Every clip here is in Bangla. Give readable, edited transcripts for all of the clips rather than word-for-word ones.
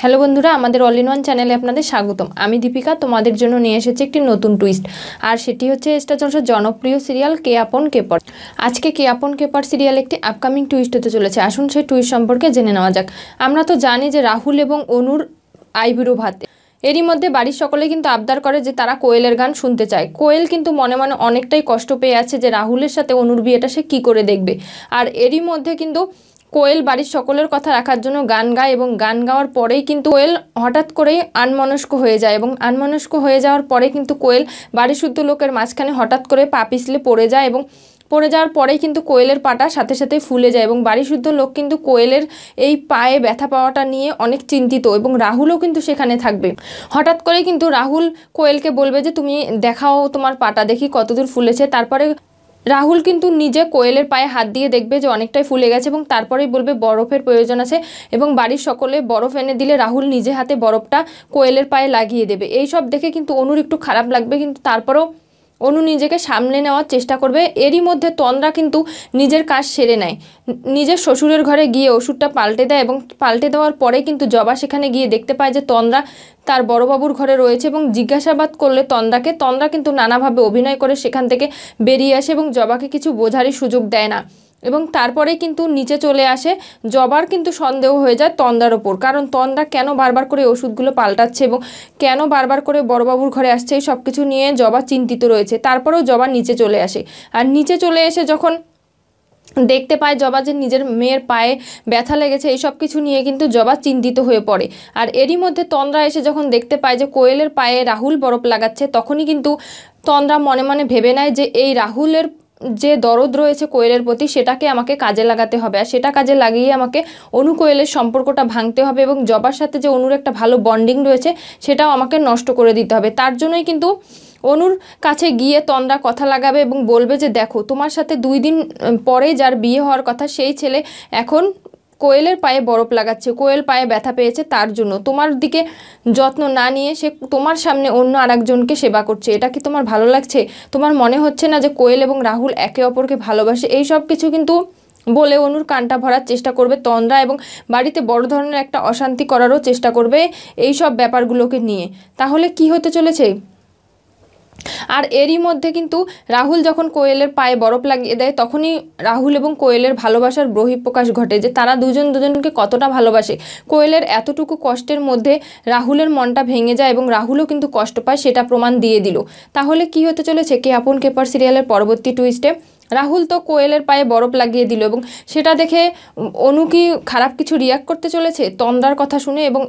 হ্যালো বন্ধুরা, আমাদের অল ইন ওয়ান চ্যানেলে আপনাদের স্বাগতম। আমি দীপিকা তোমাদের জন্য নিয়ে এসেছি একটি নতুন টুইস্ট, আর সেটি হচ্ছে স্টার জলসার জনপ্রিয় সিরিয়াল কে আপন কে পর। আজকে কে আপন কে পর সিরিয়াল একটি আপকামিং টুইস্ট হতে চলেছে। আসুন সেই টুইস্ট সম্পর্কে জেনে নেওয়া যাক। আমরা তো জানি যে রাহুল এবং অনুর আইবুড়ো ভাত, এরই মধ্যে বাড়ির সকলে কিন্তু আবদার করে যে তারা কোয়েলের গান শুনতে চায়। কোয়েল কিন্তু মনে মনে অনেকটাই কষ্ট পেয়ে আছে যে রাহুলের সাথে অনুর বিয়েটা সে কী করে দেখবে। আর এরই মধ্যে কিন্তু কোয়েল বাড়ির সকলের কথা রাখার জন্য গান গায়, এবং গান গাওয়ার পরেই কিন্তু কোয়েল হঠাৎ করেই আনমনস্ক হয়ে যায়, এবং আনমনস্ক হয়ে যাওয়ার পরে কিন্তু কোয়েল বাড়ি শুদ্ধ লোকের মাঝখানে হঠাৎ করে পা পিছলে পড়ে যায়, এবং পড়ে যাওয়ার পরেই কিন্তু কোয়েলের পাটা সাথে সাথে ফুলে যায়, এবং বাড়ি শুদ্ধ লোক কিন্তু কোয়েলের এই পায়ে ব্যথা পাওয়াটা নিয়ে অনেক চিন্তিত, এবং রাহুলও কিন্তু সেখানে থাকবে। হঠাৎ করে কিন্তু রাহুল কোয়েলকে বলবে যে তুমি দেখাও তোমার পাটা, দেখি কতদূর ফুলেছে। তারপরে রাহুল কিন্তু নিজে কোয়েলের পায়ে হাত দিয়ে দেখবে যে অনেকটাই ফুলে গেছে, এবং তারপরেই বলবে বরফের প্রয়োজন আছে, এবং বাড়ির সকলে বরফ এনে দিলে রাহুল নিজে হাতে বরফটা কোয়েলের পায়ে লাগিয়ে দেবে। এই সব দেখে কিন্তু অনুর একটু খারাপ লাগবে, কিন্তু তারপরেও অনু নিজেকে সামলে নেওয়ার চেষ্টা করবে। এরই মধ্যে তন্দ্রা কিন্তু নিজের কাজ সেরে নেয়, নিজের শ্বশুরের ঘরে গিয়ে ওষুধটা পাল্টে দেয়, এবং পাল্টে দেওয়ার পরে কিন্তু জবা সেখানে গিয়ে দেখতে পায় যে তন্দ্রা তার বড়বাবুর ঘরে রয়েছে, এবং জিজ্ঞাসাবাদ করলে তন্দ্রা কিন্তু নানাভাবে অভিনয় করে সেখান থেকে বেরিয়ে আসে, এবং জবাকে কিছু বোঝারই সুযোগ দেয় না। এবং তারপরে কিন্তু নিচে চলে আসে। জবার কিন্তু সন্দেহ হয়ে যায় তন্দ্রার ওপর, কারণ তন্দ্রা কেন বারবার করে ওষুধগুলো পাল্টাচ্ছে এবং কেন বারবার করে বড়বাবুর ঘরে আসছে, এই সব কিছু নিয়ে জবা চিন্তিত রয়েছে। তারপরেও জবা নিচে চলে আসে, আর নিচে চলে এসে যখন দেখতে পায় জবা যে নিজের মেয়ের পায়ে ব্যথা লেগেছে, এই সব কিছু নিয়ে কিন্তু জবা চিন্তিত হয়ে পড়ে। আর এরই মধ্যে তন্দ্রা এসে যখন দেখতে পায় যে কোয়েলের পায়ে রাহুল বরফ লাগাচ্ছে, তখনই কিন্তু তন্দ্রা মনে মনে ভেবে নেয় যে এই রাহুলের যে দরদ রয়েছে কোয়েলের প্রতি, সেটাকে আমাকে কাজে লাগাতে হবে, আর সেটা কাজে লাগিয়ে আমাকে অনু কোয়েলের সম্পর্কটা ভাঙতে হবে, এবং জবার সাথে যে অনুর একটা ভালো বন্ডিং রয়েছে সেটাও আমাকে নষ্ট করে দিতে হবে। তার জন্যই কিন্তু অনুর কাছে গিয়ে তন্দ্রা কথা লাগাবে এবং বলবে যে দেখো, তোমার সাথে 2 দিন পরে যার বিয়ে হওয়ার কথা, সেই ছেলে এখন কোয়েলের পায়ে বরফ লাগাচ্ছে, কোয়েল পায়ে ব্যথা পেয়েছে, তার জন্য তোমার দিকে যত্ন না নিয়ে সে তোমার সামনে অন্য আরেকজনকে সেবা করছে। এটা কি তোমার ভালো লাগছে? তোমার মনে হচ্ছে না যে কোয়েল এবং রাহুল একে অপরকে ভালোবাসে? এই সব কিছু কিন্তু বলে অনুর কানটা ভরার চেষ্টা করবে তন্দ্রা, এবং বাড়িতে বড় ধরনের একটা অশান্তি করারও চেষ্টা করবে এই সব ব্যাপারগুলোকে নিয়ে। তাহলে কি হতে চলেছে? আর এরই মধ্যে কিন্তু রাহুল যখন কোয়েলের পায়ে বরফ লাগিয়ে দেয়, তখনই রাহুল এবং কোয়েলের ভালোবাসার বহিঃপ্রকাশ ঘটে, যে তারা দুজনকে কতটা ভালোবাসে। কোয়েলের এতটুকু কষ্টের মধ্যে রাহুলের মনটা ভেঙে যায়, এবং রাহুলও কিন্তু কষ্ট পায়, সেটা প্রমাণ দিয়ে দিল। তাহলে কি হতে চলেছে কে আপন কে পর সিরিয়ালের পরবর্তী টুইস্টে? রাহুল তো কোয়েলের পায়ে বরফ লাগিয়ে দিল, এবং সেটা দেখে অনু কি খারাপ কিছু রিয়াক্ট করতে চলেছে তন্দ্রার কথা শুনে, এবং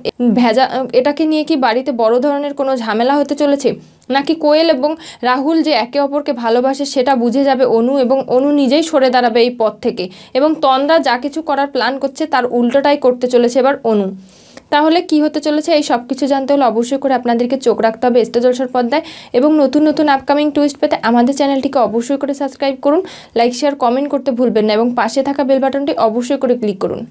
এটাকে নিয়ে কি বাড়িতে বড় ধরনের কোনো ঝামেলা হতে চলেছে? নাকি কোয়েল এবং রাহুল যে একে অপরকে ভালোবাসে সেটা বুঝে যাবে অনু, এবং অনু নিজেই সরে দাঁড়াবে এই পথ থেকে, এবং তন্দ্রা যা কিছু করার প্ল্যান করছে তার উল্টোটাই করতে চলেছে এবার অনু? তাহলে কি হতে চলেছে এই সব কিছু জানতে হলে অবশ্যই করে আপনাদেরকে চোখ রাখতে হবে স্টার জলসার পর্দায়, এবং নতুন নতুন আপকামিং টুইস্ট পেতে আমাদের চ্যানেলটিকে অবশ্যই করে সাবস্ক্রাইব করুন, লাইক শেয়ার কমেন্ট করতে ভুলবেন না, এবং পাশে থাকা বেল বাটনটি অবশ্যই করে ক্লিক করুন।